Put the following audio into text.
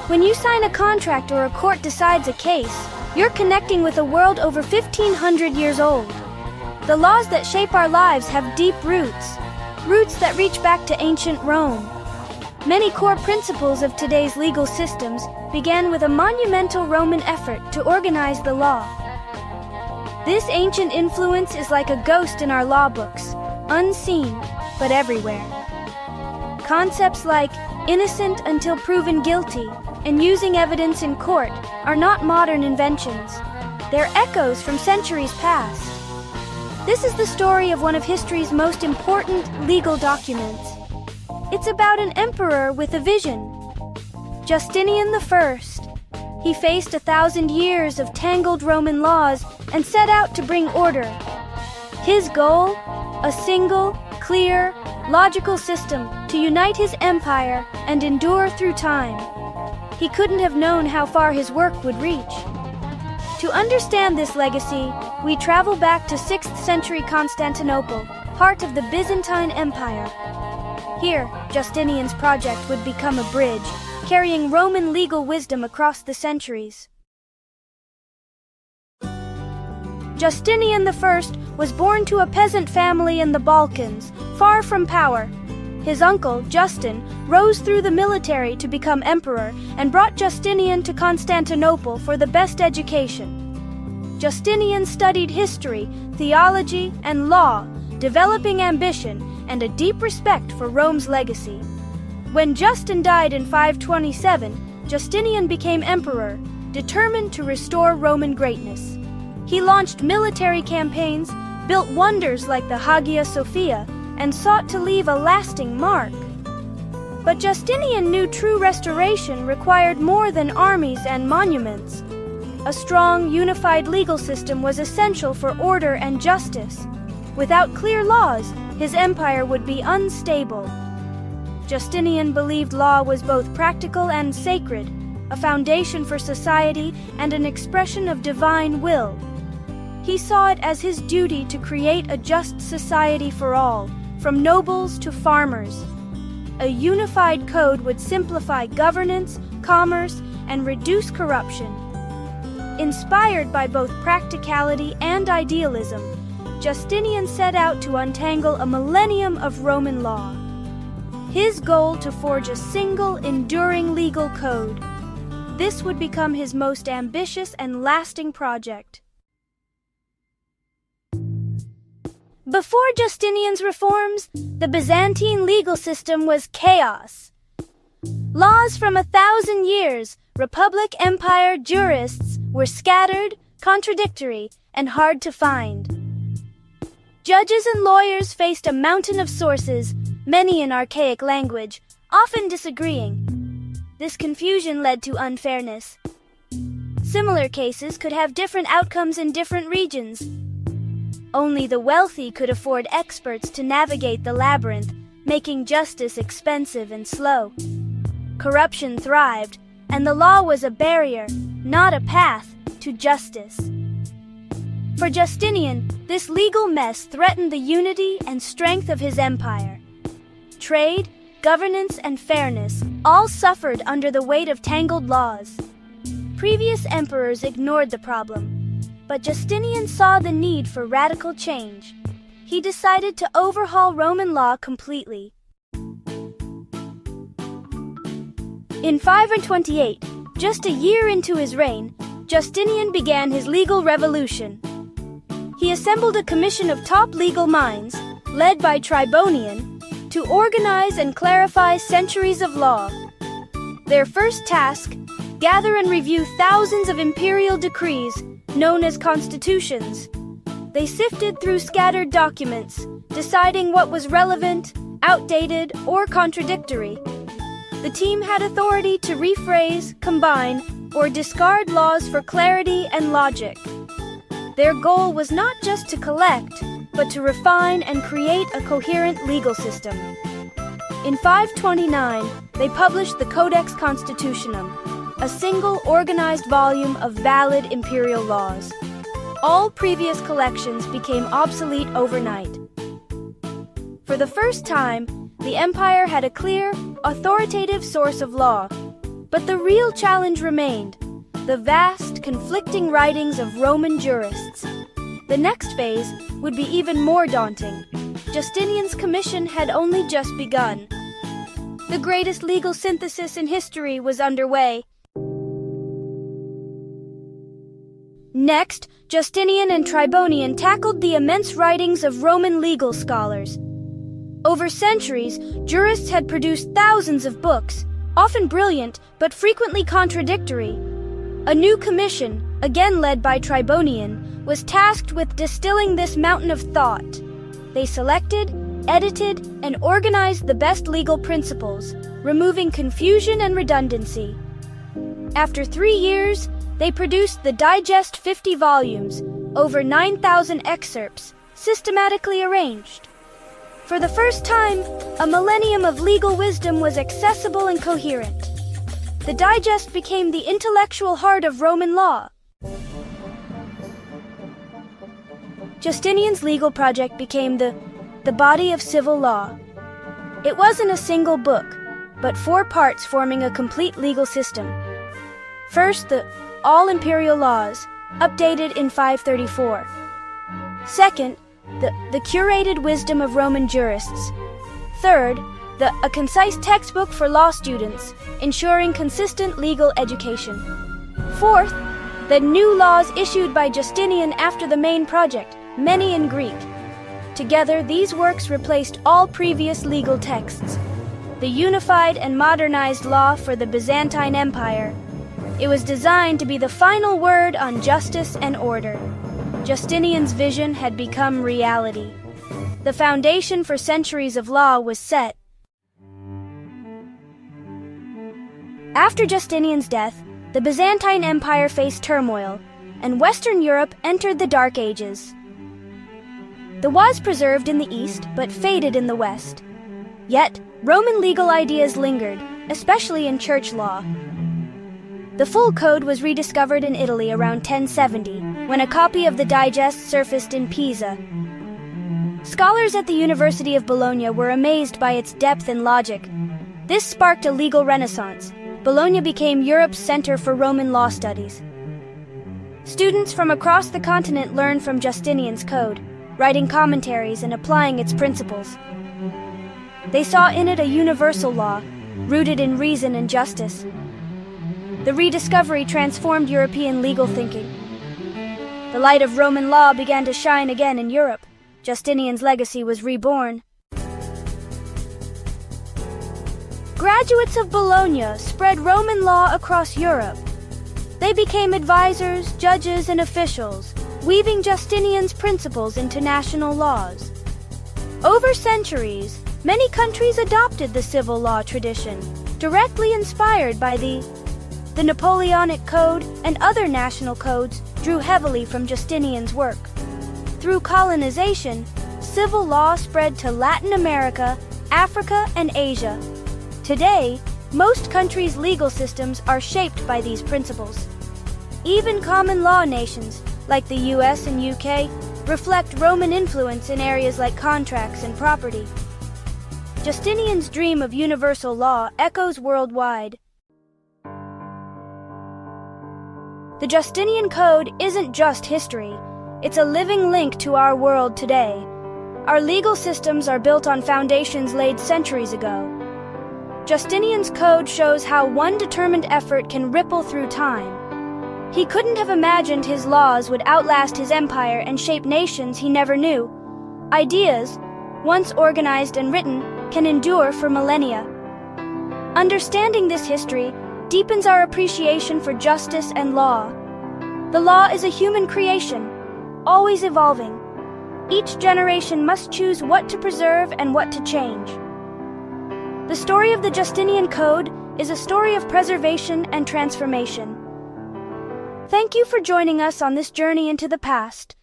When you sign a contract or a court decides a case, you're connecting with a world over 1,500 years old. The laws that shape our lives have deep roots that reach back to ancient Rome. Many core principles of today's legal systems began with a monumental Roman effort to organize the law. This ancient influence is like a ghost in our law books, unseen, but everywhere. Concepts like innocent until proven guilty and using evidence in court are not modern inventions. They're echoes from centuries past. This is the story of one of history's most important legal documents. It's about an emperor with a vision. Justinian I. He faced 1,000 years of tangled Roman laws and set out to bring order. His goal? A single, clear, logical system to unite his empire and endure through time. He couldn't have known how far his work would reach. To understand this legacy, we travel back to 6th century Constantinople, heart of the Byzantine Empire. Here, Justinian's project would become a bridge, carrying Roman legal wisdom across the centuries. Justinian I was born to a peasant family in the Balkans, far from power. His uncle, Justin, rose through the military to become emperor and brought Justinian to Constantinople for the best education. Justinian studied history, theology, and law, developing ambition and a deep respect for Rome's legacy. When Justin died in 527, Justinian became emperor, determined to restore Roman greatness. He launched military campaigns, built wonders like the Hagia Sophia, and sought to leave a lasting mark. But Justinian knew true restoration required more than armies and monuments. A strong, unified legal system was essential for order and justice. Without clear laws, his empire would be unstable. Justinian believed law was both practical and sacred, a foundation for society and an expression of divine will. He saw it as his duty to create a just society for all, from nobles to farmers. A unified code would simplify governance, commerce, and reduce corruption. Inspired by both practicality and idealism, Justinian set out to untangle a millennium of Roman law. His goal to forge a single, enduring legal code. This would become his most ambitious and lasting project. Before Justinian's reforms, the Byzantine legal system was chaos. Laws from 1,000 years, Republic Empire jurists, were scattered, contradictory, and hard to find. Judges and lawyers faced a mountain of sources, many in archaic language, often disagreeing. This confusion led to unfairness. Similar cases could have different outcomes in different regions. Only the wealthy could afford experts to navigate the labyrinth, making justice expensive and slow. Corruption thrived, and the law was a barrier, not a path, to justice. For Justinian, this legal mess threatened the unity and strength of his empire. Trade, governance, and fairness all suffered under the weight of tangled laws. Previous emperors ignored the problem, but Justinian saw the need for radical change. He decided to overhaul Roman law completely. In 528, just a year into his reign, Justinian began his legal revolution. He assembled a commission of top legal minds, led by Tribonian, to organize and clarify centuries of law. Their first task, gather and review thousands of imperial decrees, known as constitutions. They sifted through scattered documents, deciding what was relevant, outdated, or contradictory. The team had authority to rephrase, combine, or discard laws for clarity and logic. Their goal was not just to collect, but to refine and create a coherent legal system. In 529, they published the Codex Constitutionum, a single organized volume of valid imperial laws. All previous collections became obsolete overnight. For the first time, the empire had a clear, authoritative source of law. But the real challenge remained: the vast, conflicting writings of Roman jurists. The next phase would be even more daunting. Justinian's commission had only just begun. The greatest legal synthesis in history was underway. Next, Justinian and Tribonian tackled the immense writings of Roman legal scholars. Over centuries, jurists had produced thousands of books, often brilliant but frequently contradictory. A new commission, again led by Tribonian, was tasked with distilling this mountain of thought. They selected, edited, and organized the best legal principles, removing confusion and redundancy. After 3 years, they produced the Digest 50 volumes, over 9,000 excerpts, systematically arranged. For the first time, a millennium of legal wisdom was accessible and coherent. The Digest became the intellectual heart of Roman law. Justinian's legal project became the body of civil law. It wasn't a single book, but 4 parts forming a complete legal system. First, the all-imperial laws, updated in 534. Second, the curated wisdom of Roman jurists. Third, a concise textbook for law students, ensuring consistent legal education. Fourth, the new laws issued by Justinian after the main project, many in Greek. Together, these works replaced all previous legal texts. The unified and modernized law for the Byzantine Empire. It was designed to be the final word on justice and order. Justinian's vision had become reality. The foundation for centuries of law was set. After Justinian's death, the Byzantine Empire faced turmoil, and Western Europe entered the Dark Ages. The was preserved in the East, but faded in the West. Yet, Roman legal ideas lingered, especially in church law. The full code was rediscovered in Italy around 1070, when a copy of the Digest surfaced in Pisa. Scholars at the University of Bologna were amazed by its depth and logic. This sparked a legal renaissance. Bologna became Europe's center for Roman law studies. Students from across the continent learned from Justinian's Code, writing commentaries and applying its principles. They saw in it a universal law, rooted in reason and justice. The rediscovery transformed European legal thinking. The light of Roman law began to shine again in Europe. Justinian's legacy was reborn. Graduates of Bologna spread Roman law across Europe. They became advisors, judges, and officials, weaving Justinian's principles into national laws. Over centuries, many countries adopted the civil law tradition, directly inspired by the Napoleonic Code and other national codes drew heavily from Justinian's work. Through colonization, civil law spread to Latin America, Africa, and Asia. Today, most countries' legal systems are shaped by these principles. Even common law nations, like the US and UK, reflect Roman influence in areas like contracts and property. Justinian's dream of universal law echoes worldwide. The Justinian Code isn't just history. It's a living link to our world today. Our legal systems are built on foundations laid centuries ago. Justinian's Code shows how one determined effort can ripple through time. He couldn't have imagined his laws would outlast his empire and shape nations he never knew. Ideas, once organized and written, can endure for millennia. Understanding this history deepens our appreciation for justice and law. The law is a human creation, always evolving. Each generation must choose what to preserve and what to change. The story of the Justinian Code is a story of preservation and transformation. Thank you for joining us on this journey into the past.